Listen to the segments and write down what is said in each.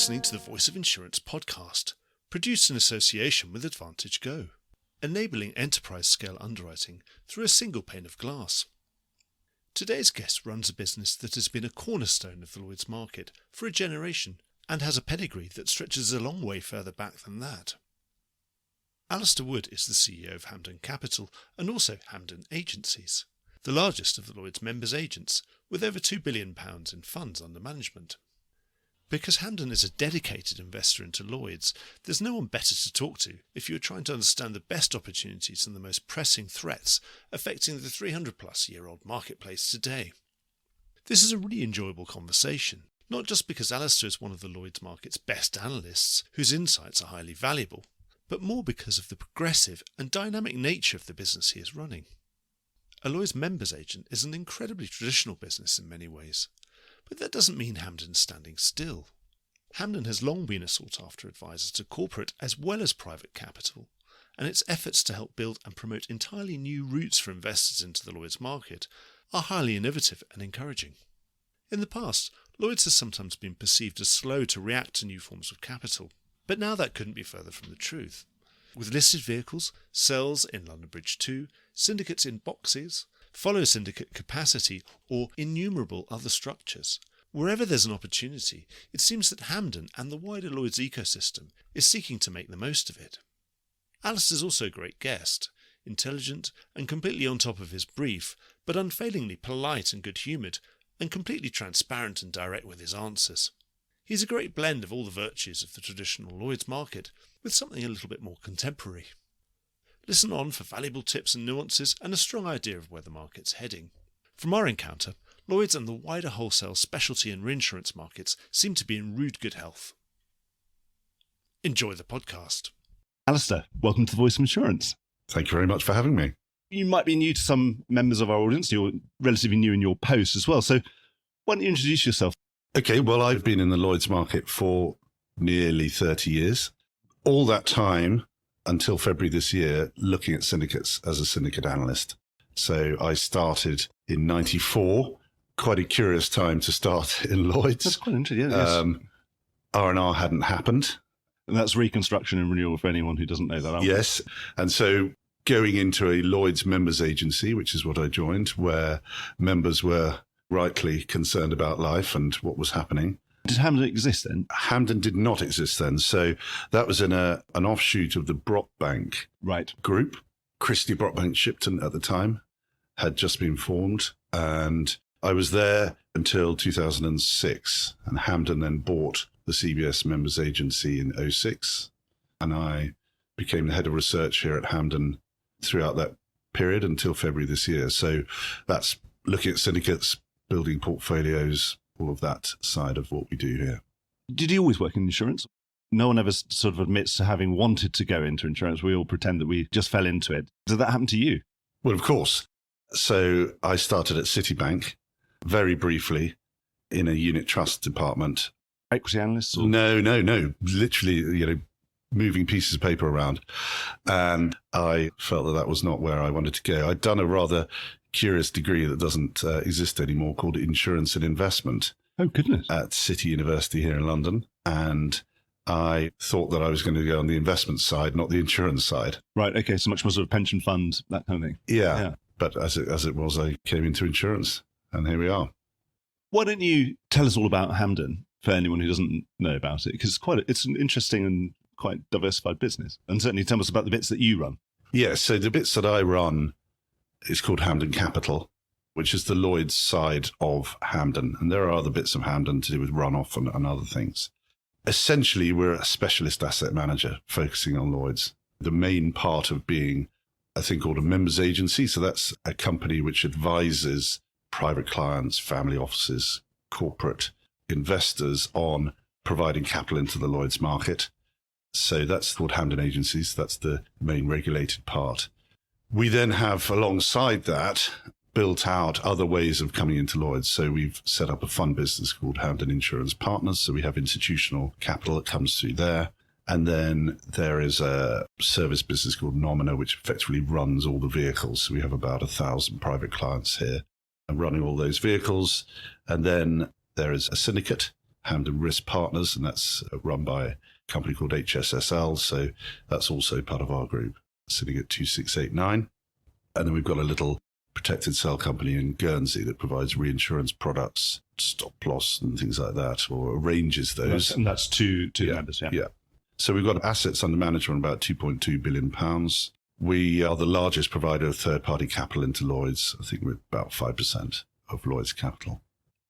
listening to the Voice of Insurance podcast, produced in association with Advantage Go, enabling enterprise-scale underwriting through a single pane of glass. Today's guest runs a business that has been a cornerstone of the Lloyd's market for a generation and has a pedigree that stretches a long way further back than that. Alistair Wood is the CEO of Hampden Capital and also Hampden Agencies, the largest of the Lloyd's members' agents, with over £2 billion in funds under management. Because Hampden is a dedicated investor into Lloyd's, there's no one better to talk to if you're trying to understand the best opportunities and the most pressing threats affecting the 300-plus-year-old marketplace today. This is a really enjoyable conversation, not just because Alistair is one of the Lloyd's market's best analysts whose insights are highly valuable, but more because of the progressive and dynamic nature of the business he is running. A Lloyd's members agent is an incredibly traditional business in many ways, but that doesn't mean Hampden's standing still. Hampden has long been a sought-after advisor to corporate as well as private capital, and its efforts to help build and promote entirely new routes for investors into the Lloyd's market are highly innovative and encouraging. In the past, Lloyd's has sometimes been perceived as slow to react to new forms of capital, but now that couldn't be further from the truth. With listed vehicles, cells in London Bridge 2, syndicates in boxes, follow syndicate capacity, or innumerable other structures, wherever there's an opportunity, it seems that Hampden and the wider Lloyd's ecosystem is seeking to make the most of it. Alistair's also a great guest, intelligent and completely on top of his brief, but unfailingly polite and good-humoured, and completely transparent and direct with his answers. He's a great blend of all the virtues of the traditional Lloyd's market, with something a little bit more contemporary. Listen on for valuable tips and nuances and a strong idea of where the market's heading. From our encounter, Lloyd's and the wider wholesale, specialty and reinsurance markets seem to be in rude good health. Enjoy the podcast. Alistair, welcome to the Voice of Insurance. Thank you very much for having me. You might be new to some members of our audience. You're relatively new in your post as well. So why don't you introduce yourself? Okay, well, I've been in the Lloyd's market for nearly 30 years. All that time, until February this year, looking at syndicates as a syndicate analyst. So I started in 94, quite a curious time to start in Lloyd's. That's quite interesting, yeah. Yes. R&R hadn't happened. And that's reconstruction and renewal for anyone who doesn't know that. Yes. And so going into a Lloyd's members agency, which is what I joined, where members were rightly concerned about life and what was happening. Did Hampden exist then? Hampden did not exist then. So that was in an offshoot of the Brockbank group. Christie Brockbank Shipton at the time had just been formed. And I was there until 2006. And Hampden then bought the CBS members agency in 2006. And I became the head of research here at Hampden throughout that period until February this year. So that's looking at syndicates, building portfolios, all of that side of what we do here. Did you always work in insurance? No one ever sort of admits to having wanted to go into insurance. We all pretend that we just fell into it. Did that happen to you? Well, of course. So I started at Citibank very briefly in a unit trust department. Equity analysts? Or? No. Literally, moving pieces of paper around. And I felt that was not where I wanted to go. I'd done a rather curious degree that doesn't exist anymore called Insurance and Investment. Oh, goodness. At City University here in London. And I thought that I was going to go on the investment side, not the insurance side. Right. Okay. So much more sort of pension fund, that kind of thing. Yeah. But as it was, I came into insurance and here we are. Why don't you tell us all about Hampden for anyone who doesn't know about it? Because it's an interesting and quite diversified business. And certainly tell us about the bits that you run. Yes. So the bits that I run is called Hampden Capital, which is the Lloyd's side of Hampden. And there are other bits of Hampden to do with runoff and other things. Essentially, we're a specialist asset manager focusing on Lloyd's. The main part of being a thing called a members agency. So that's a company which advises private clients, family offices, corporate investors on providing capital into the Lloyd's market. So that's called Hampden Agencies. That's the main regulated part. We then have, alongside that, built out other ways of coming into Lloyd's. So we've set up a fund business called Hampden Insurance Partners. So we have institutional capital that comes through there. And then there is a service business called Nomina, which effectively runs all the vehicles. So we have about 1,000 private clients here and running all those vehicles. And then there is a syndicate Hampden Risk Partners, and that's run by a company called HSSL. So that's also part of our group, Syndicate 2689. And then we've got a little protected cell company in Guernsey that provides reinsurance products, stop loss and things like that, or arranges those. And that's two members, Yeah. So we've got assets under management about £2.2 billion. We are the largest provider of third-party capital into Lloyd's. I think we're about 5% of Lloyd's capital.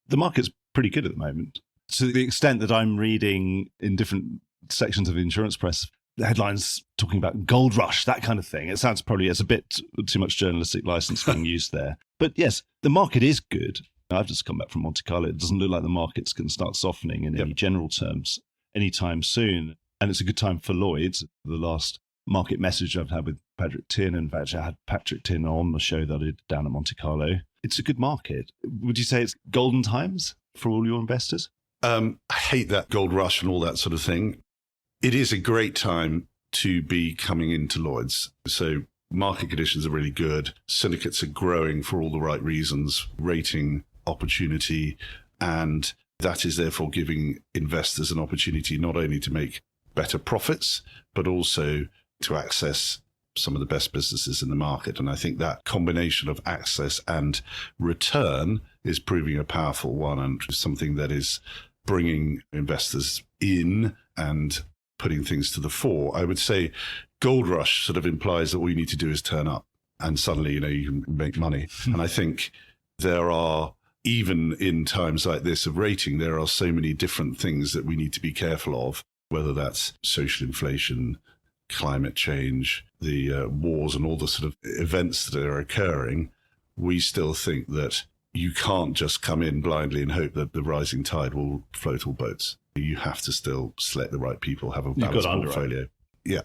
The market's pretty good at the moment. To the extent that I'm reading in different sections of the insurance press, the headlines talking about gold rush, that kind of thing. It sounds probably as a bit too much journalistic license being used there. But yes, the market is good. I've just come back from Monte Carlo. It doesn't look like the market's going to start softening in any general terms anytime soon. And it's a good time for Lloyd's. The last market message I've had with Patrick Tin, in fact, I had Patrick Tin on the show that I did down at Monte Carlo. It's a good market. Would you say it's golden times for all your investors? I hate that gold rush and all that sort of thing. It is a great time to be coming into Lloyd's. So market conditions are really good. Syndicates are growing for all the right reasons, rating, opportunity, and that is therefore giving investors an opportunity not only to make better profits, but also to access some of the best businesses in the market. And I think that combination of access and return is proving a powerful one and something that is bringing investors in and putting things to the fore. I would say gold rush sort of implies that all you need to do is turn up and suddenly, you can make money. And I think there are, even in times like this of rating, there are so many different things that we need to be careful of, whether that's social inflation, climate change, the wars and all the sort of events that are occurring. We still think that you can't just come in blindly and hope that the rising tide will float all boats. You have to still select the right people, have a balanced portfolio. Yeah.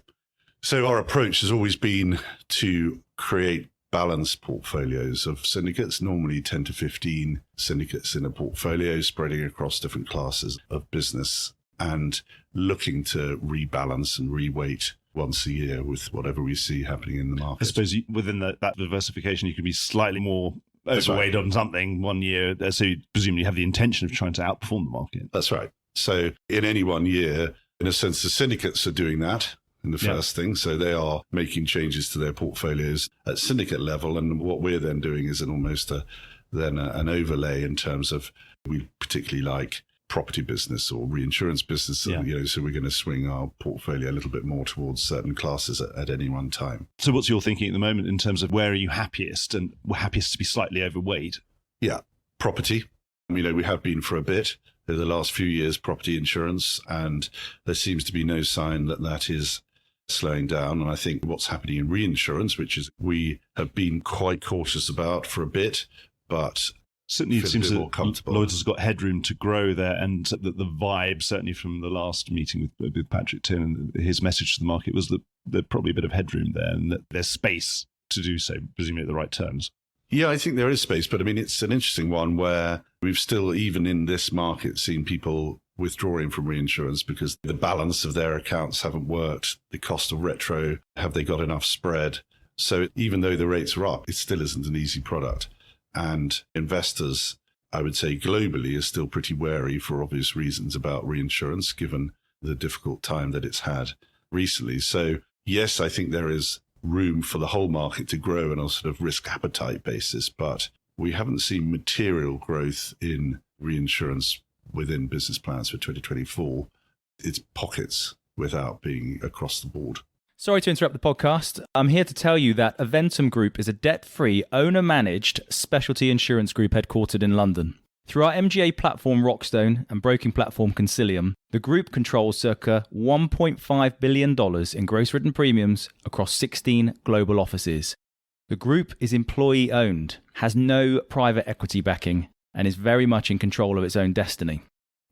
So our approach has always been to create balanced portfolios of syndicates, normally 10 to 15 syndicates in a portfolio, spreading across different classes of business and looking to rebalance and reweight once a year with whatever we see happening in the market. I suppose within that diversification, you could be slightly more overweight on something one year. So you presumably have the intention of trying to outperform the market. That's right. So in any one year, in a sense, the syndicates are doing that in the first thing. So they are making changes to their portfolios at syndicate level. And what we're then doing is an overlay in terms of, we particularly like property business or reinsurance business. So we're going to swing our portfolio a little bit more towards certain classes at any one time. So what's your thinking at the moment in terms of where are you happiest and happiest to be slightly overweight? Yeah, property. We have been for a bit. The last few years, property insurance, and there seems to be no sign that is slowing down. And I think what's happening in reinsurance, which is we have been quite cautious about for a bit, but certainly it seems that Lloyd's has got headroom to grow there, and that the vibe, certainly from the last meeting with Patrick Tin, and his message to the market was that there's probably a bit of headroom there and that there's space to do so, presumably at the right terms. Yeah, I think there is space, but it's an interesting one where we've still, even in this market, seen people withdrawing from reinsurance because the balance of their accounts haven't worked. The cost of retro, have they got enough spread? So even though the rates are up, it still isn't an easy product. And investors, I would say globally, are still pretty wary for obvious reasons about reinsurance, given the difficult time that it's had recently. So yes, I think there is room for the whole market to grow on a sort of risk appetite basis, but we haven't seen material growth in reinsurance within business plans for 2024. It's pockets without being across the board. Sorry to interrupt the podcast. I'm here to tell you that Aventum Group is a debt-free, owner-managed specialty insurance group headquartered in London. Through our MGA platform Rockstone and broking platform Concilium, the group controls circa $1.5 billion in gross written premiums across 16 global offices. The group is employee-owned, has no private equity backing, and is very much in control of its own destiny.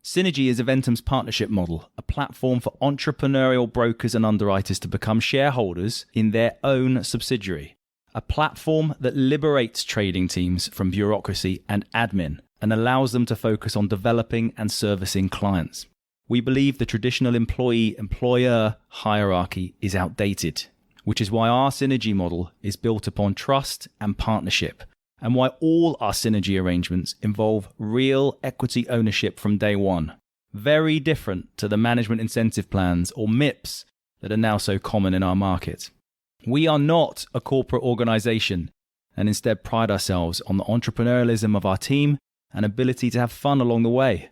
Synergy is Aventum's partnership model, a platform for entrepreneurial brokers and underwriters to become shareholders in their own subsidiary. A platform that liberates trading teams from bureaucracy and admin and allows them to focus on developing and servicing clients. We believe the traditional employee-employer hierarchy is outdated, which is why our Synergy model is built upon trust and partnership, and why all our Synergy arrangements involve real equity ownership from day one. Very different to the management incentive plans or MIPs that are now so common in our market. We are not a corporate organisation and instead pride ourselves on the entrepreneurialism of our team and ability to have fun along the way.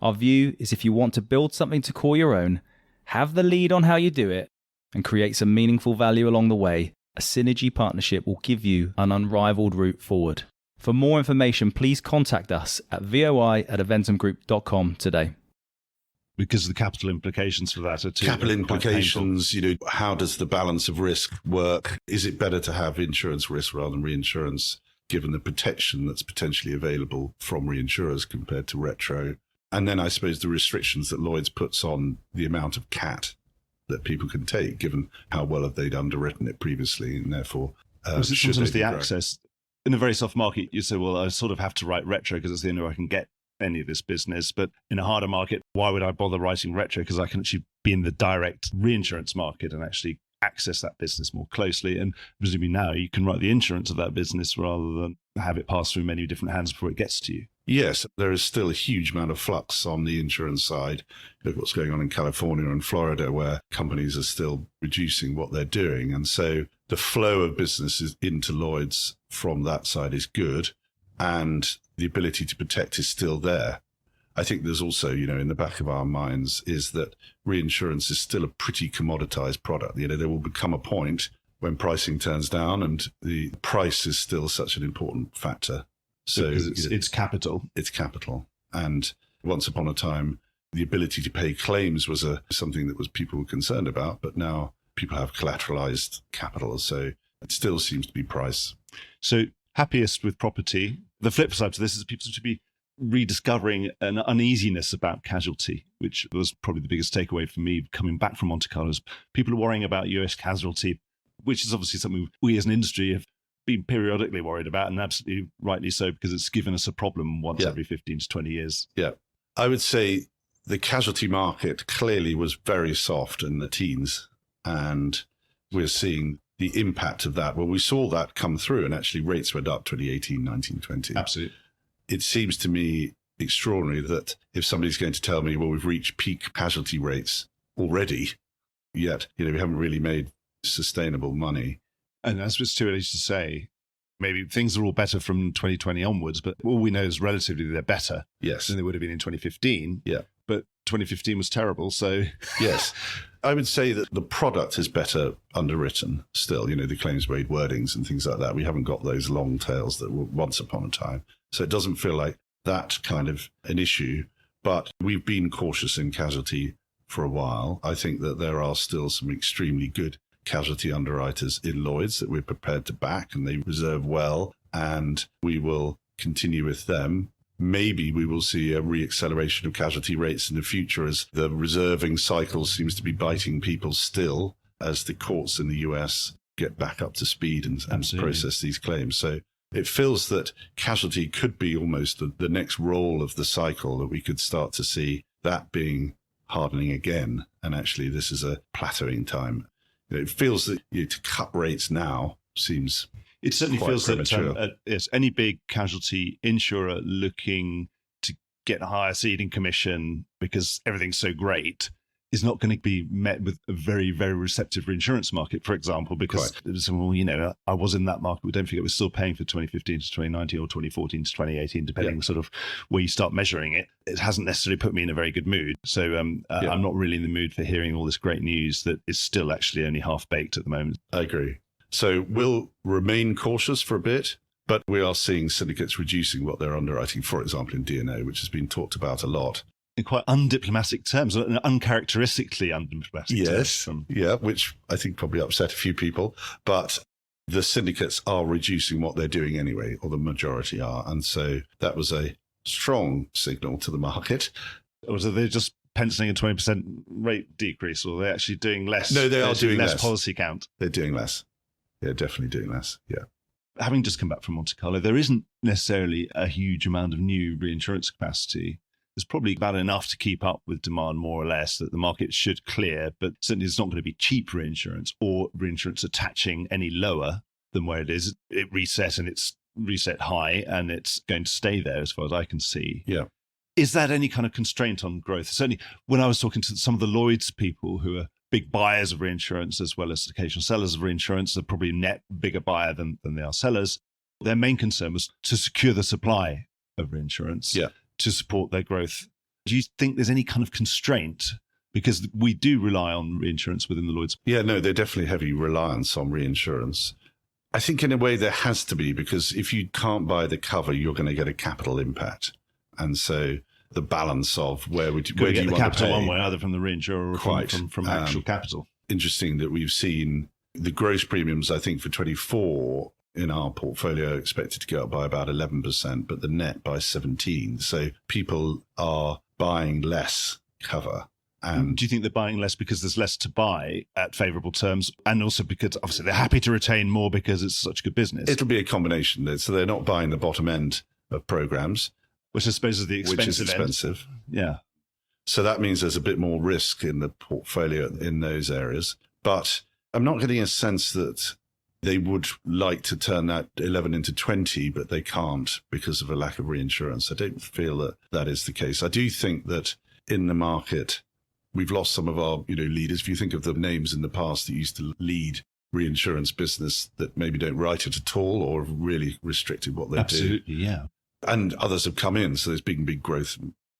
Our view is if you want to build something to call your own, have the lead on how you do it, and create some meaningful value along the way, a synergy partnership will give you an unrivaled route forward. For more information, please contact us at voi@eventumgroup.com today. Because the capital implications for that are too Capital quite implications, how does the balance of risk work? Is it better to have insurance risk rather than reinsurance, given the protection that's potentially available from reinsurers compared to retro? And then I suppose the restrictions that Lloyd's puts on the amount of cat that people can take, given how well have they underwritten it previously, and therefore sometimes the access in a very soft market. You say, well, I sort of have to write retro because it's the only way I can get any of this business. But in a harder market, why would I bother writing retro? Because I can actually be in the direct reinsurance market and actually access that business more closely. And presumably now you can write the insurance of that business rather than have it pass through many different hands before it gets to you. Yes, there is still a huge amount of flux on the insurance side. Look what's going on in California and Florida, where companies are still reducing what they're doing. And so the flow of businesses into Lloyd's from that side is good, and the ability to protect is still there. I think there's also, in the back of our minds is that reinsurance is still a pretty commoditized product. There will become a point when pricing turns down, and the price is still such an important factor. So it's capital. It's capital. And once upon a time, the ability to pay claims was something that people were concerned about, but now people have collateralized capital. So it still seems to be price. So happiest with property. The flip side to this is people seem to be rediscovering an uneasiness about casualty, which was probably the biggest takeaway for me coming back from Monte Carlo. People are worrying about US casualty, which is obviously something we as an industry have been periodically worried about, and absolutely rightly so, because it's given us a problem once every 15 to 20 years. Yeah. I would say the casualty market clearly was very soft in the teens, and we're seeing the impact of that. Well, we saw that come through, and actually rates went up 2018, 19, 20. Absolutely. It seems to me extraordinary that if somebody's going to tell me, well, we've reached peak casualty rates already, yet, we haven't really made sustainable money. And as it's too early to say, maybe things are all better from 2020 onwards, but all we know is relatively they're better than they would have been in 2015. Yeah. But 2015 was terrible, so... Yes. I would say that the product is better underwritten still, the claims-made wordings and things like that. We haven't got those long tails that were once upon a time. So it doesn't feel like that kind of an issue. But we've been cautious in casualty for a while. I think that there are still some extremely good casualty underwriters in Lloyd's that we're prepared to back, and they reserve well, and we will continue with them. Maybe we will see a re-acceleration of casualty rates in the future as the reserving cycle seems to be biting people still, as the courts in the US get back up to speed and process these claims. So it feels that casualty could be almost the next roll of the cycle, that we could start to see that being hardening again. And actually, this is a plateauing time. It feels that to cut rates now seems... It certainly feels premature. that any big casualty insurer looking to get a higher ceding commission because everything's so great is not going to be met with a very, very receptive reinsurance market, for example, because, I was in that market, but don't forget we're still paying for 2015 to 2019 or 2014 to 2018, depending sort of where you start measuring it. It hasn't necessarily put me in a very good mood. So I'm not really in the mood for hearing all this great news that is still actually only half-baked at the moment. I agree. So we'll remain cautious for a bit, but we are seeing syndicates reducing what they're underwriting, for example, in D&O, which has been talked about a lot. In quite undiplomatic terms, uncharacteristically undiplomatic terms. Yeah, which I think probably upset a few people. But the syndicates are reducing what they're doing anyway, or the majority are. And so that was a strong signal to the market. Or so they're just penciling a 20% rate decrease, or they're actually doing less? No, they are doing less policy count. They're doing less. Yeah, definitely doing less. Yeah. Having just come back from Monte Carlo, there isn't necessarily a huge amount of new reinsurance capacity. There's probably about enough to keep up with demand, more or less, that the market should clear, but certainly it's not going to be cheap reinsurance or reinsurance attaching any lower than where it is. It reset, and it's reset high, and it's going to stay there as far as I can see. Yeah. Is that any kind of constraint on growth? Certainly, when I was talking to some of the Lloyd's people who are big buyers of reinsurance as well as occasional sellers of reinsurance, they're probably net bigger buyer than they are sellers. Their main concern was to secure the supply of reinsurance to support their growth. Do you think there's any kind of constraint? Because we do rely on reinsurance within the Lloyd's. Yeah, no, they're definitely heavy reliance on reinsurance. I think in a way there has to be, because if you can't buy the cover, you're going to get a capital impact. And so the balance of where do you want the to capital pay? one way, either from the reinsurer or from actual capital. Interesting that we've seen the gross premiums, I think, for 24 in our portfolio expected to go up by about 11%, but the net by 17%. So people are buying less cover. And do you think they're buying less because there's less to buy at favourable terms, and also because obviously they're happy to retain more because it's such a good business? It'll be a combination. So they're not buying the bottom end of programs, which I suppose is the expensive which is expensive. End. Yeah. So that means there's a bit more risk in the portfolio in those areas. But I'm not getting a sense that they would like to turn that 11 into 20, but they can't because of a lack of reinsurance. I don't feel that that is the case. I do think that in the market, we've lost some of our leaders. If you think of the names in the past that used to lead reinsurance business that maybe don't write it at all or have really restricted what they do. Absolutely, yeah. And others have come in. So there's big growth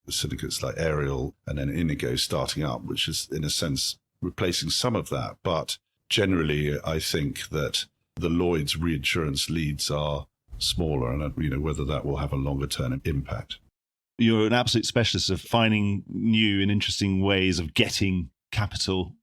syndicates like Ariel and then Inigo starting up, which is in a sense replacing some of that. But generally, I think that the Lloyd's reinsurance leads are smaller, and whether that will have a longer term impact. You're an absolute specialist of finding new and interesting ways of getting capital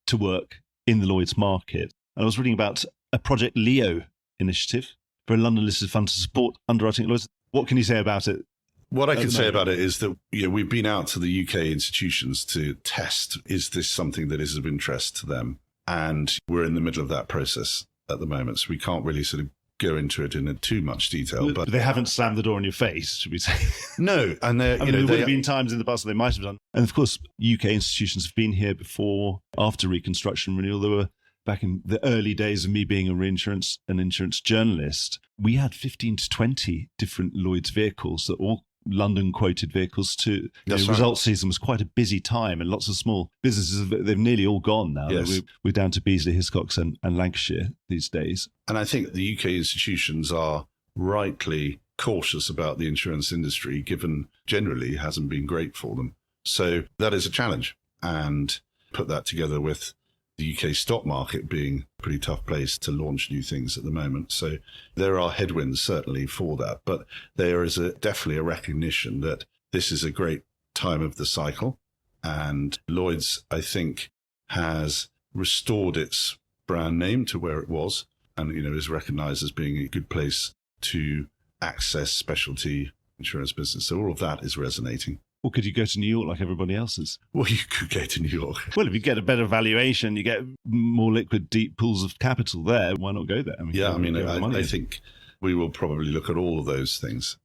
to work in the Lloyd's market. And I was reading about a Project Leo initiative for a London-listed fund to support underwriting at Lloyd's. What can you say about it? What I can say about it is that we've been out to the UK institutions to test, is this something that is of interest to them? And we're in the middle of that process at the moment, so we can't really sort of go into it in too much detail. But they haven't slammed the door in your face, should we say? No, and there would have been times in the past that they might have done. And of course, UK institutions have been here before, after Reconstruction Renewal. There were, back in the early days of me being an insurance journalist, we had 15 to 20 different Lloyd's vehicles that all London quoted vehicles to. Results season was quite a busy time, and lots of small businesses, they've nearly all gone now. Yes. We're down to Beasley, Hiscox and Lancashire these days. And I think the UK institutions are rightly cautious about the insurance industry, given generally it hasn't been great for them. So that is a challenge. And put that together with the UK stock market being a pretty tough place to launch new things at the moment. So there are headwinds certainly for that, but there is definitely a recognition that this is a great time of the cycle. And Lloyd's, I think, has restored its brand name to where it was and, is recognized as being a good place to access specialty insurance business. So all of that is resonating. Or could you go to New York like everybody else is? Well, you could go to New York. Well, if you get a better valuation, you get more liquid, deep pools of capital there. Why not go there? I think we will probably look at all of those things.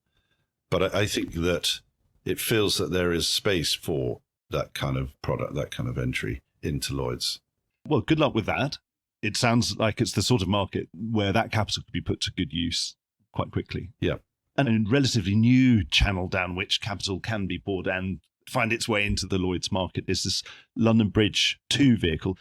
But I think that it feels that there is space for that kind of product, that kind of entry into Lloyd's. Well, good luck with that. It sounds like it's the sort of market where that capital could be put to good use quite quickly. Yeah. And a relatively new channel down which capital can be poured and find its way into the Lloyd's market is this London Bridge 2 vehicle.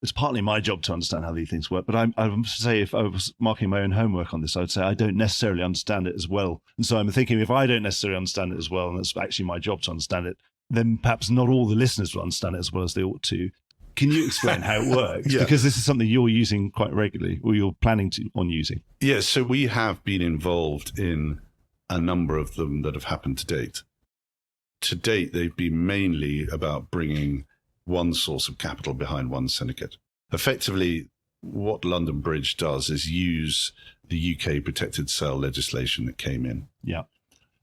It's partly my job to understand how these things work, but I would say if I was marking my own homework on this, I would say I don't necessarily understand it as well. And so I'm thinking if I don't necessarily understand it as well, and it's actually my job to understand it, then perhaps not all the listeners will understand it as well as they ought to. Can you explain how it works? Yeah. Because this is something you're using quite regularly, or you're planning on using. Yeah, so we have been involved in a number of them that have happened to date. To date, they've been mainly about bringing one source of capital behind one syndicate. Effectively, what London Bridge does is use the UK protected sale legislation that came in. Yeah.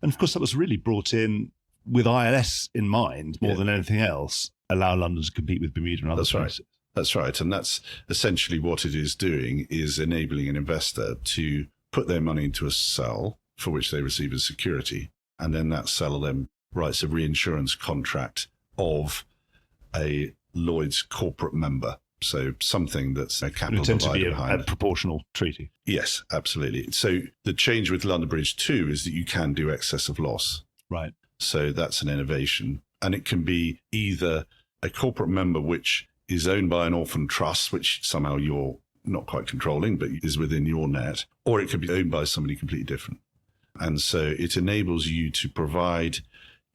And of course, that was really brought in with ILS in mind more than anything else, allow London to compete with Bermuda and other places. Right. That's right. And that's essentially what it is doing, is enabling an investor to put their money into a cell for which they receive as security. And then that cell then writes a reinsurance contract of a Lloyd's corporate member. So something that's a capital provider behind a proportional treaty. Yes, absolutely. So the change with London Bridge 2 is that you can do excess of loss. Right. So that's an innovation. And it can be either a corporate member which is owned by an orphan trust, which somehow you're not quite controlling, but is within your net, or it could be owned by somebody completely different. And so it enables you to provide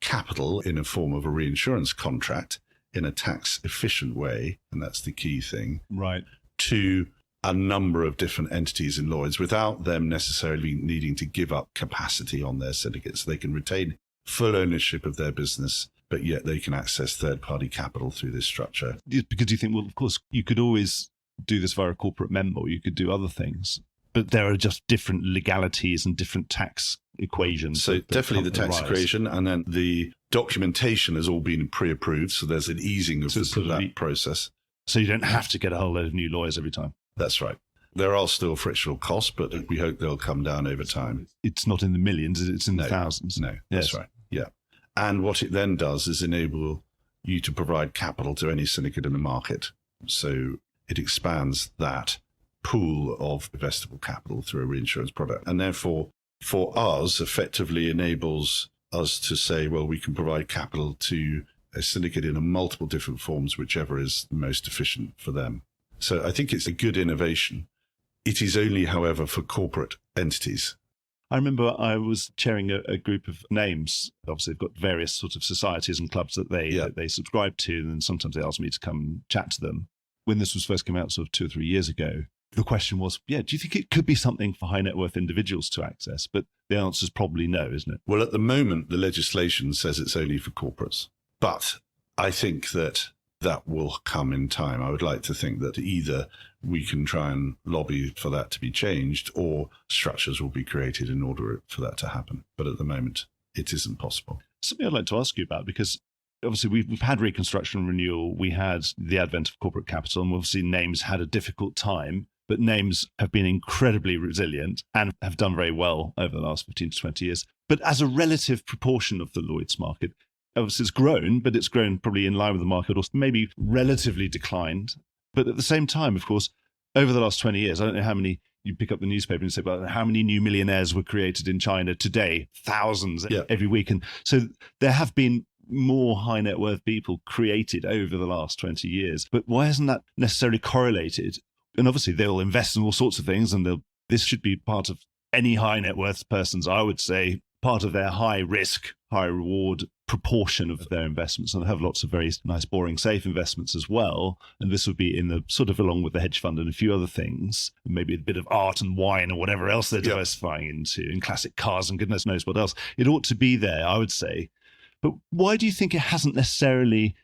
capital in a form of a reinsurance contract in a tax efficient way, and that's the key thing, Right. to a number of different entities in Lloyd's without them necessarily needing to give up capacity on their syndicates. They can retain full ownership of their business, but yet they can access third-party capital through this structure. Because you think, well, of course, you could always do this via a corporate member, or you could do other things, but there are just different legalities and different tax equations. So that definitely the come tax arise. equation, and then the documentation has all been pre-approved, so there's an easing of So it's sort of that process. So you don't have to get a whole load of new lawyers every time. That's right. There are still frictional costs, but we hope they'll come down over time. It's not in the millions, it's in the thousands. No, that's Yes. right. Yeah. And what it then does is enable you to provide capital to any syndicate in the market. So it expands that pool of investable capital through a reinsurance product. And therefore, for us, effectively enables us to say, well, we can provide capital to a syndicate in multiple different forms, whichever is the most efficient for them. So I think it's a good innovation. It is only, however, for corporate entities. I remember I was chairing a group of names. Obviously, they've got various sort of societies and clubs that they subscribe to, and sometimes they ask me to come and chat to them. When this was first came out sort of 2 or 3 years ago, the question was, do you think it could be something for high net worth individuals to access? But the answer is probably no, isn't it? Well, at the moment, the legislation says it's only for corporates. But I think that will come in time. I would like to think that either we can try and lobby for that to be changed, or structures will be created in order for that to happen. But at the moment, it isn't possible. Something I'd like to ask you about, because obviously we've had reconstruction and renewal, we had the advent of corporate capital, and obviously names had a difficult time, but names have been incredibly resilient and have done very well over the last 15 to 20 years. But as a relative proportion of the Lloyd's market, obviously it's grown, but it's grown probably in line with the market, or maybe relatively declined. But at the same time, of course, over the last 20 years, I don't know how many, you pick up the newspaper and say, well, how many new millionaires were created in China today? Thousands every week. And so there have been more high net worth people created over the last 20 years. But why hasn't that necessarily correlated? And obviously they'll invest in all sorts of things, and this should be part of any high net worth person's, I would say, part of their high risk, high reward proportion of their investments. And they have lots of very nice, boring, safe investments as well. And this would be in the sort of along with the hedge fund and a few other things, maybe a bit of art and wine or whatever else they're diversifying into, and classic cars and goodness knows what else. It ought to be there, I would say. But why do you think it hasn't necessarily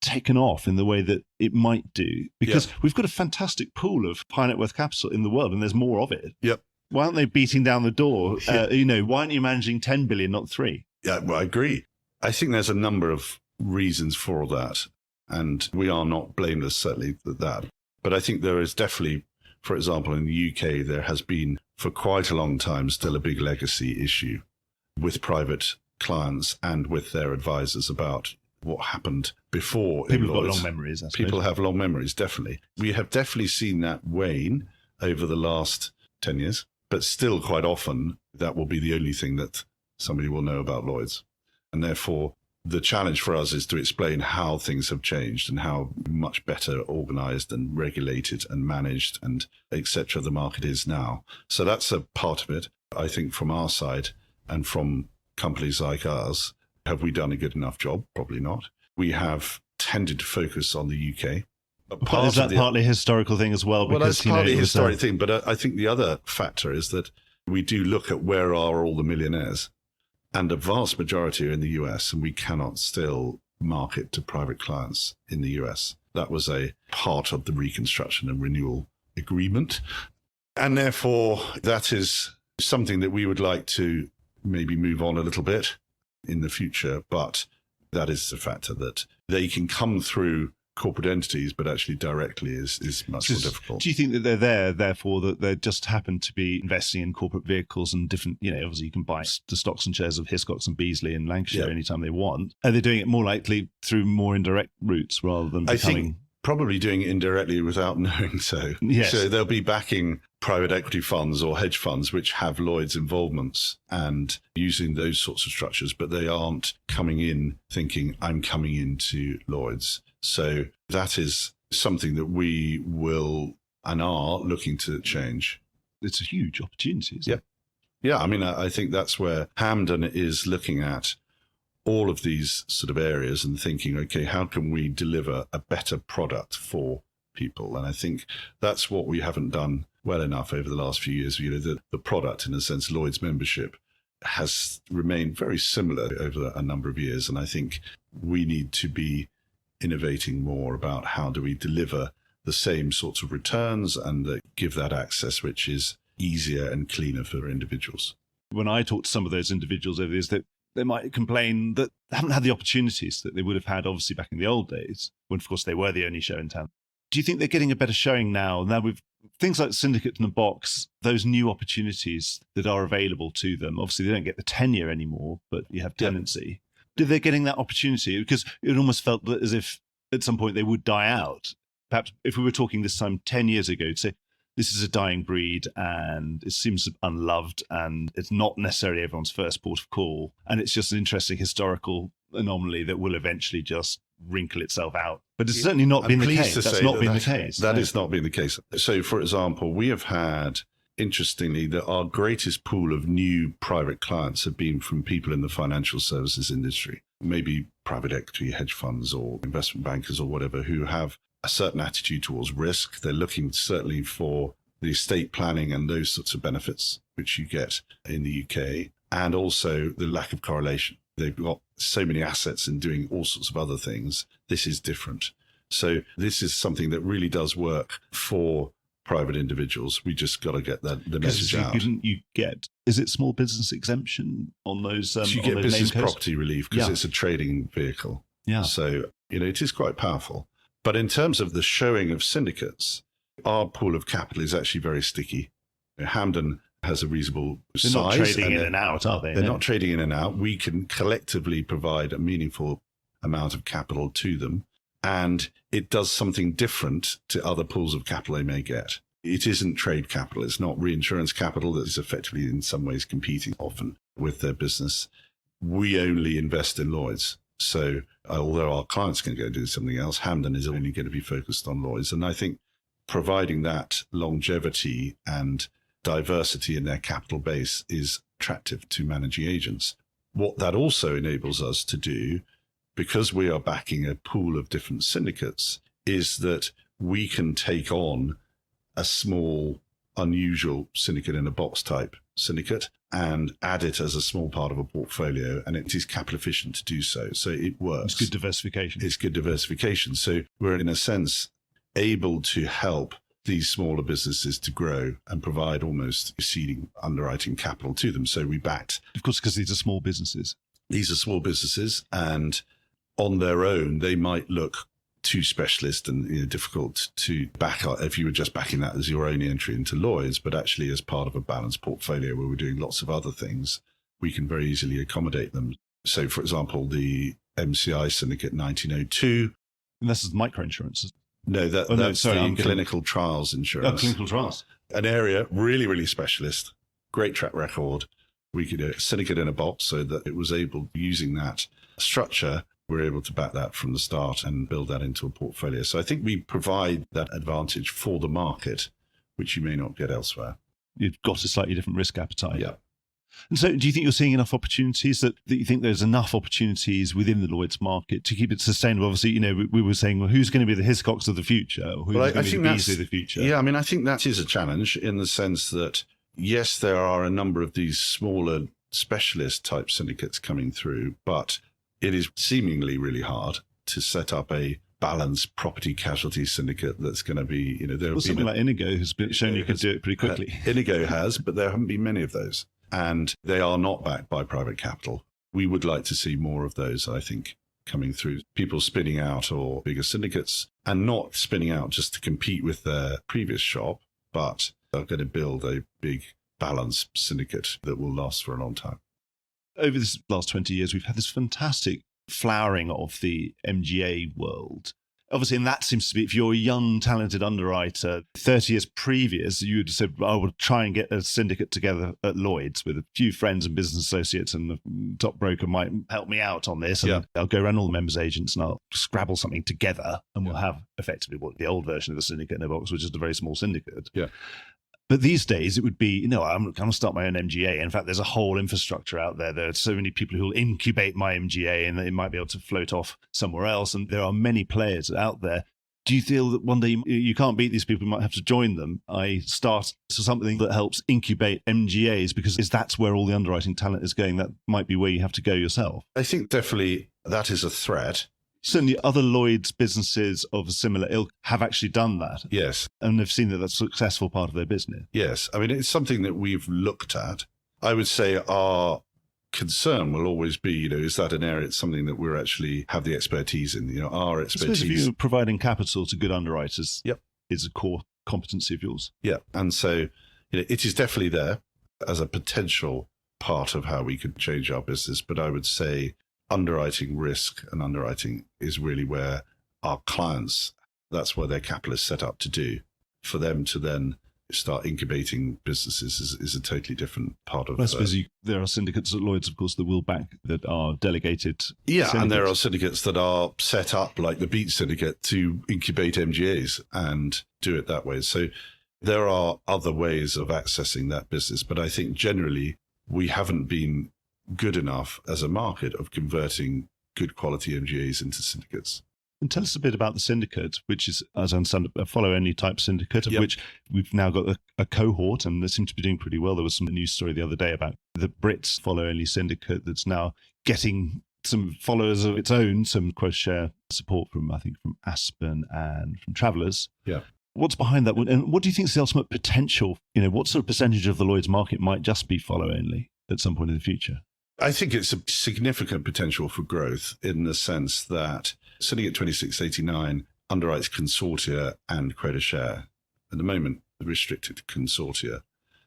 taken off in the way that it might do? Because we've got a fantastic pool of high net worth capital in the world, and there's more of it. Yep. Why aren't they beating down the door? Why aren't you managing 10 billion, not 3? Yeah, well, I agree. I think there's a number of reasons for that, and we are not blameless, certainly, for that. But I think there is definitely, for example, in the UK, there has been for quite a long time still a big legacy issue with private clients and with their advisors about what happened before. People have got long memories. People have long memories, definitely. We have definitely seen that wane over the last 10 years, but still quite often that will be the only thing that somebody will know about Lloyd's. And therefore, the challenge for us is to explain how things have changed and how much better organized and regulated and managed and et cetera the market is now. So that's a part of it. I think from our side and from companies like ours, have we done a good enough job? Probably not. We have tended to focus on the UK. But is that partly a historical thing as well? Well, that's partly a historic thing. But I think the other factor is that we do look at where are all the millionaires. And a vast majority are in the US, and we cannot still market to private clients in the US. That was a part of the reconstruction and renewal agreement. And therefore, that is something that we would like to maybe move on a little bit in the future. But that is a factor that they can come through corporate entities, but actually directly is much more difficult. Do you think that they're there, therefore, that they just happen to be investing in corporate vehicles and different, obviously you can buy the stocks and shares of Hiscox and Beazley in Lancashire anytime they want. Are they doing it more likely through more indirect routes rather than becoming... I think probably doing it indirectly without knowing so. Yes. So they'll be backing private equity funds or hedge funds which have Lloyd's involvements and using those sorts of structures, but they aren't coming in thinking, I'm coming into Lloyd's. So that is something that we will and are looking to change. It's a huge opportunity, isn't it? Yeah, I mean, I think that's where Hampden is looking at all of these sort of areas and thinking, okay, how can we deliver a better product for people? And I think that's what we haven't done well enough over the last few years. You know, the product, in a sense, Lloyd's membership, has remained very similar over a number of years. And I think we need to be innovating more about how do we deliver the same sorts of returns and give that access, which is easier and cleaner for individuals. When I talk to some of those individuals over this, that they might complain that they haven't had the opportunities that they would have had, obviously, back in the old days, when, of course, they were the only show in town. Do you think they're getting a better showing now? Now, with things like Syndicate in the Box, those new opportunities that are available to them, obviously, they don't get the tenure anymore, but you have tenancy. Yeah. They're getting that opportunity? Because it almost felt as if at some point they would die out. Perhaps if we were talking this time 10 years ago, to say, this is a dying breed and it seems unloved and it's not necessarily everyone's first port of call. And it's just an interesting historical anomaly that will eventually just wrinkle itself out. But it's certainly not been the case. That's not been the case. That has not been the case. So, for example, we have had, interestingly, that our greatest pool of new private clients have been from people in the financial services industry, maybe private equity, hedge funds or investment bankers or whatever, who have a certain attitude towards risk. They're looking certainly for the estate planning and those sorts of benefits which you get in the UK, and also the lack of correlation. They've got so many assets and doing all sorts of other things. This is different. So this is something that really does work for private individuals. We just got to get the message out. You get, is it small business exemption on those? So you get business property relief because it's a trading vehicle. Yeah. So, it is quite powerful. But in terms of the showing of syndicates, our pool of capital is actually very sticky. Hampden has a reasonable size. They're not trading in and out, are they? They're not trading in and out. We can collectively provide a meaningful amount of capital to them, and it does something different to other pools of capital they may get. It isn't trade capital. It's not reinsurance capital that is effectively in some ways competing often with their business. We only invest in Lloyd's. So although our clients can go do something else, Hampden is only going to be focused on Lloyd's. And I think providing that longevity and diversity in their capital base is attractive to managing agents. What that also enables us to do, because we are backing a pool of different syndicates, is that we can take on a small, unusual syndicate in a box type syndicate and add it as a small part of a portfolio, and it is capital efficient to do so. So it works. It's good diversification. It's good diversification. So we're, in a sense, able to help these smaller businesses to grow and provide almost exceeding underwriting capital to them. So we backed. Of course, because these are small businesses. These are small businesses, and on their own, they might look too specialist and difficult to back up if you were just backing that as your only entry into Lloyd's, but actually as part of a balanced portfolio where we're doing lots of other things, we can very easily accommodate them. So, for example, the MCI Syndicate 1902. And this is microinsurance. No, that's clinical trials insurance. Oh, clinical trials. An area really, really specialist, great track record. We could do a syndicate in a box so that it was able, using that structure, we're able to back that from the start and build that into a portfolio. So I think we provide that advantage for the market, which you may not get elsewhere. You've got a slightly different risk appetite. Yeah. And so do you think you're seeing enough opportunities that you think there's enough opportunities within the Lloyd's market to keep it sustainable? Obviously, we were saying, well, who's going to be the Hiscox of the future? Or who's going to be the Beazley of the future? Yeah, I mean, I think that is a challenge in the sense that, yes, there are a number of these smaller specialist type syndicates coming through, but it is seemingly really hard to set up a balanced property casualty syndicate that's going to be, something like Inigo has been shown you can do it pretty quickly. Inigo has, but there haven't been many of those. And they are not backed by private capital. We would like to see more of those, I think, coming through. People spinning out or bigger syndicates, and not spinning out just to compete with their previous shop, but are going to build a big balanced syndicate that will last for a long time. Over this last 20 years, we've had this fantastic flowering of the MGA world. Obviously, and that seems to be, if you're a young, talented underwriter, 30 years previous, you would have said, I would try and get a syndicate together at Lloyd's with a few friends and business associates, and the top broker might help me out on this. And I'll go around all the members' agents and I'll scrabble something together, and we'll have effectively what the old version of the syndicate in a box, which is a very small syndicate. Yeah. But these days, it would be, I'm going to start my own MGA. In fact, there's a whole infrastructure out there. There are so many people who will incubate my MGA, and they might be able to float off somewhere else. And there are many players out there. Do you feel that one day you can't beat these people, you might have to join them? I start something that helps incubate MGAs, because that's where all the underwriting talent is going. That might be where you have to go yourself. I think definitely that is a threat. Certainly other Lloyd's businesses of a similar ilk have actually done that. Yes. And they've seen that that's a successful part of their business. Yes. I mean, it's something that we've looked at. I would say our concern will always be, is that an area, it's something that we're actually have the expertise in, our expertise. I suppose if you're providing capital to good underwriters, yep, is a core competency of yours. Yeah. And so it is definitely there as a potential part of how we could change our business. But I would say underwriting risk and underwriting is really where our clients, that's where their capital is set up to do. For them to then start incubating businesses is a totally different part of it. I suppose there are syndicates at Lloyd's, of course, that will back, that are delegated. Yeah, syndicates. And there are syndicates that are set up, like the Beat Syndicate, to incubate MGAs and do it that way. So there are other ways of accessing that business. But I think generally we haven't been good enough as a market of converting good quality MGAs into syndicates. And tell us a bit about the syndicate, which is, as I understand, a follow-only type syndicate, of which we've now got a cohort, and they seem to be doing pretty well. There was some news story the other day about the Brits follow-only syndicate that's now getting some followers of its own, some quote-share support from Aspen and from Travellers. Yeah. What's behind that? And what do you think is the ultimate potential? What sort of percentage of the Lloyd's market might just be follow-only at some point in the future? I think it's a significant potential for growth in the sense that Syndicate 2689 underwrites consortia and quota share. At the moment, the restricted consortia.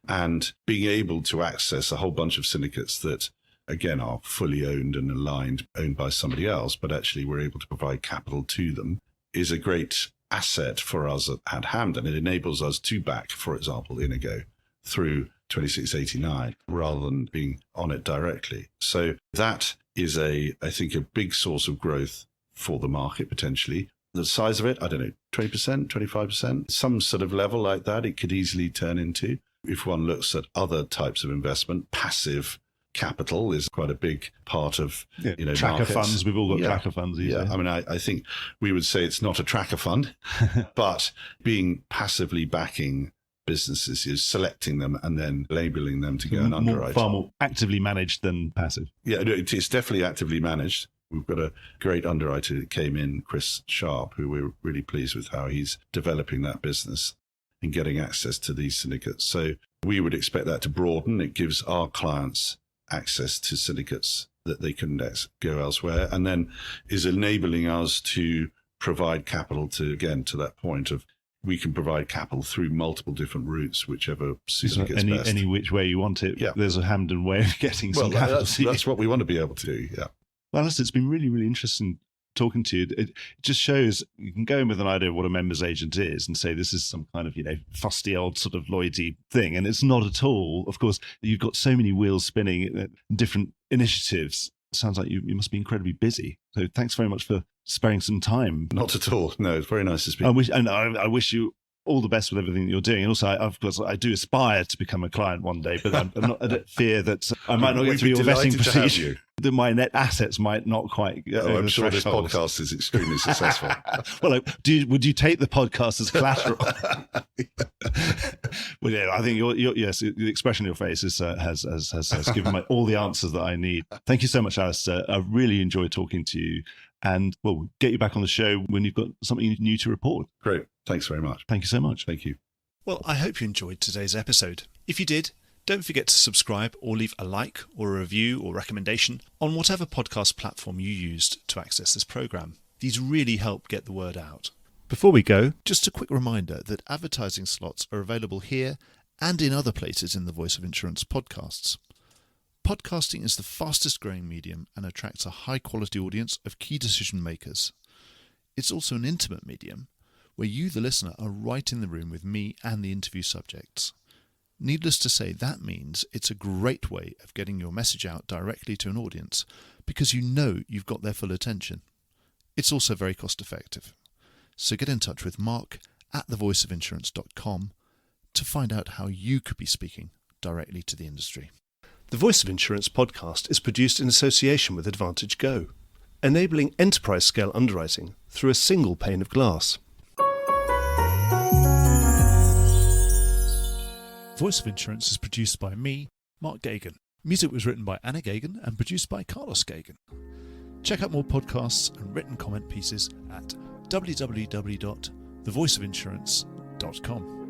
And being able to access a whole bunch of syndicates that, again, are fully owned and aligned, owned by somebody else, but actually we're able to provide capital to them, is a great asset for us at Hampden. It enables us to back, for example, Inigo through 2689 rather than being on it directly. So that is I think a big source of growth for the market potentially. The size of it, I don't know, 20%, 25%, some sort of level like that it could easily turn into. If one looks at other types of investment, passive capital is quite a big part of tracker markets. Funds. We've all got tracker funds these days. I mean, I think we would say it's not a tracker fund, but being passively backing businesses is selecting them and then labeling them to go and underwrite. Far more actively managed than passive. Yeah, it's definitely actively managed. We've got a great underwriter that came in, Chris Sharp, who we're really pleased with how he's developing that business and getting access to these syndicates. So we would expect that to broaden. It gives our clients access to syndicates that they couldn't go elsewhere, and then is enabling us to provide capital to that point of we can provide capital through multiple different routes, whichever syndicate's best. Any which way you want it. Yeah. There's a Hampden way of getting some capital. That's what we want to be able to do, yeah. Well, Alistair, it's been really, really interesting talking to you. It just shows you can go in with an idea of what a member's agent is and say this is some kind of, fusty old sort of Lloydy thing. And it's not at all. Of course, you've got so many wheels spinning, different initiatives. It sounds like you must be incredibly busy. So thanks very much for sparing some time. Not at all. No, it's very nice to speak. I wish you all the best with everything that you're doing. And also, of course, I do aspire to become a client one day, but I'm not, I don't fear that I might not get through your vetting procedure. That my net assets might not quite get over I'm the sure threshold. this podcast is extremely successful. Well, would you take the podcast as collateral? Well, yeah, I think yes, the expression on your face has given me all the answers that I need. Thank you so much, Alistair. I really enjoyed talking to you. And we'll get you back on the show when you've got something new to report. Great. Thanks very much. Thank you so much. Thank you. Well, I hope you enjoyed today's episode. If you did, don't forget to subscribe or leave a like or a review or recommendation on whatever podcast platform you used to access this programme. These really help get the word out. Before we go, just a quick reminder that advertising slots are available here and in other places in the Voice of Insurance podcasts. Podcasting is the fastest growing medium and attracts a high quality audience of key decision makers. It's also an intimate medium where you, the listener, are right in the room with me and the interview subjects. Needless to say, that means it's a great way of getting your message out directly to an audience because you know you've got their full attention. It's also very cost effective. So get in touch with Mark at thevoiceofinsurance.com to find out how you could be speaking directly to the industry. The Voice of Insurance podcast is produced in association with Advantage Go, enabling enterprise-scale underwriting through a single pane of glass. Voice of Insurance is produced by me, Mark Gagan. Music was written by Anna Gagan and produced by Carlos Gagan. Check out more podcasts and written comment pieces at www.thevoiceofinsurance.com.